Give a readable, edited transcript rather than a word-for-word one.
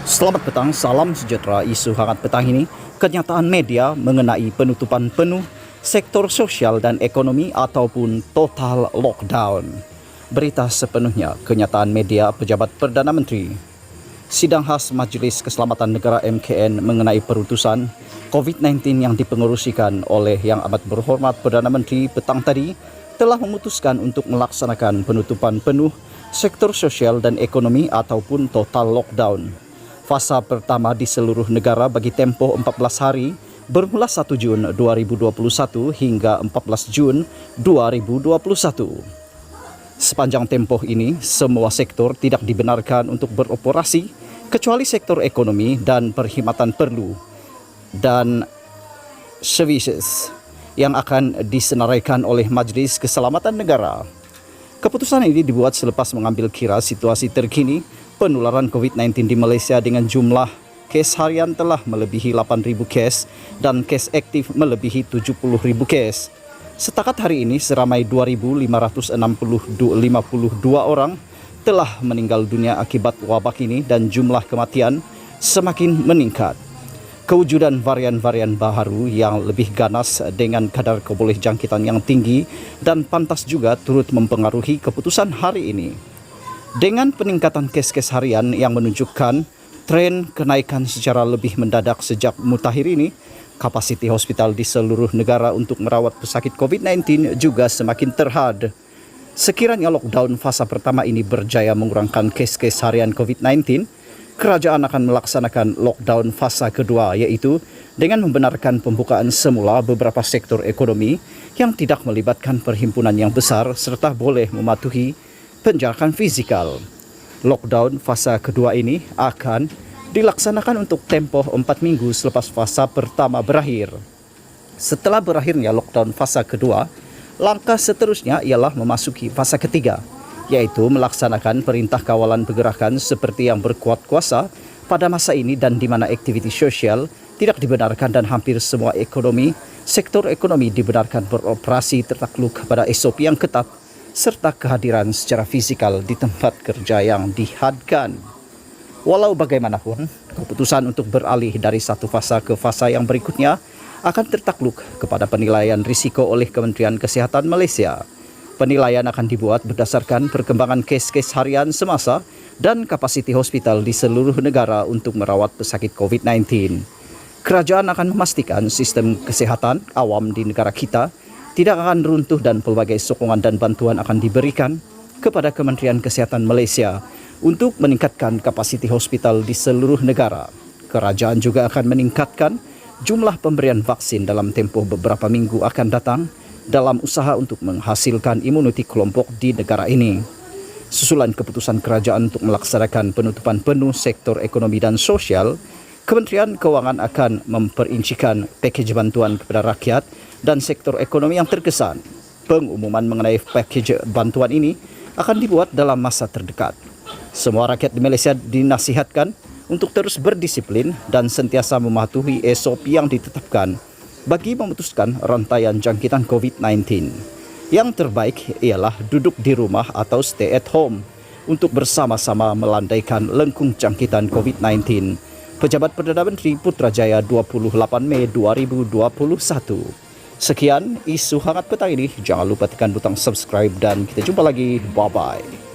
Selamat petang, salam sejahtera. Isu hangat petang ini, kenyataan media mengenai penutupan penuh sektor sosial dan ekonomi ataupun total lockdown. Berita sepenuhnya, kenyataan media pejabat Perdana Menteri. Sidang khas Majelis Keselamatan Negara MKN mengenai perutusan COVID-19 yang dipengerusikan oleh Yang Amat Berhormat Perdana Menteri petang tadi telah memutuskan untuk melaksanakan penutupan penuh sektor sosial dan ekonomi ataupun total lockdown. Fasa pertama di seluruh negara bagi tempoh 14 hari bermula 1 Jun 2021 hingga 14 Jun 2021. Sepanjang tempoh ini, semua sektor tidak dibenarkan untuk beroperasi kecuali sektor ekonomi dan perkhidmatan perlu dan services yang akan disenaraikan oleh Majelis Keselamatan Negara. Keputusan ini dibuat selepas mengambil kira situasi terkini penularan COVID-19 di Malaysia dengan jumlah kes harian telah melebihi 8,000 kes dan kes aktif melebihi 70,000 kes. Setakat hari ini seramai 2.552 orang telah meninggal dunia akibat wabak ini dan jumlah kematian semakin meningkat. Kewujudan varian-varian baru yang lebih ganas dengan kadar kebolehjangkitan yang tinggi dan pantas juga turut mempengaruhi keputusan hari ini. Dengan peningkatan kes-kes harian yang menunjukkan tren kenaikan secara lebih mendadak sejak mutakhir ini, kapasiti hospital di seluruh negara untuk merawat pesakit COVID-19 juga semakin terhad. Sekiranya lockdown fasa pertama ini berjaya mengurangkan kes-kes harian COVID-19, kerajaan akan melaksanakan lockdown fasa kedua, yaitu dengan membenarkan pembukaan semula beberapa sektor ekonomi yang tidak melibatkan perhimpunan yang besar serta boleh mematuhi penjarakan fizikal. Lockdown fasa kedua ini akan dilaksanakan untuk tempoh 4 minggu selepas fasa pertama berakhir. Setelah berakhirnya lockdown fasa kedua, langkah seterusnya ialah memasuki fasa ketiga, yaitu melaksanakan perintah kawalan pergerakan seperti yang berkuat kuasa pada masa ini dan di mana aktiviti sosial tidak dibenarkan dan hampir semua sektor ekonomi dibenarkan beroperasi tertakluk pada SOP yang ketat serta kehadiran secara fisikal di tempat kerja yang dihadkan. Walau bagaimanapun, keputusan untuk beralih dari satu fasa ke fasa yang berikutnya akan tertakluk kepada penilaian risiko oleh Kementerian Kesihatan Malaysia. Penilaian akan dibuat berdasarkan perkembangan kes-kes harian semasa dan kapasiti hospital di seluruh negara untuk merawat pesakit COVID-19. Kerajaan akan memastikan sistem kesihatan awam di negara kita tidak akan runtuh dan pelbagai sokongan dan bantuan akan diberikan kepada Kementerian Kesihatan Malaysia untuk meningkatkan kapasiti hospital di seluruh negara. Kerajaan juga akan meningkatkan jumlah pemberian vaksin dalam tempoh beberapa minggu akan datang dalam usaha untuk menghasilkan imuniti kelompok di negara ini. Susulan keputusan kerajaan untuk melaksanakan penutupan penuh sektor ekonomi dan sosial, Kementerian Kewangan akan memperincikan pakej bantuan kepada rakyat dan sektor ekonomi yang terkesan. Pengumuman mengenai pakej bantuan ini akan dibuat dalam masa terdekat. Semua rakyat di Malaysia dinasihatkan untuk terus berdisiplin dan sentiasa mematuhi SOP yang ditetapkan bagi memutuskan rantaian jangkitan COVID-19. Yang terbaik ialah duduk di rumah atau stay at home untuk bersama-sama melandaikan lengkung jangkitan COVID-19. Pejabat Perdana Menteri Putrajaya 28 Mei 2021. Sekian isu hangat petang ini. Jangan lupa tekan butang subscribe dan kita jumpa lagi. Bye-bye.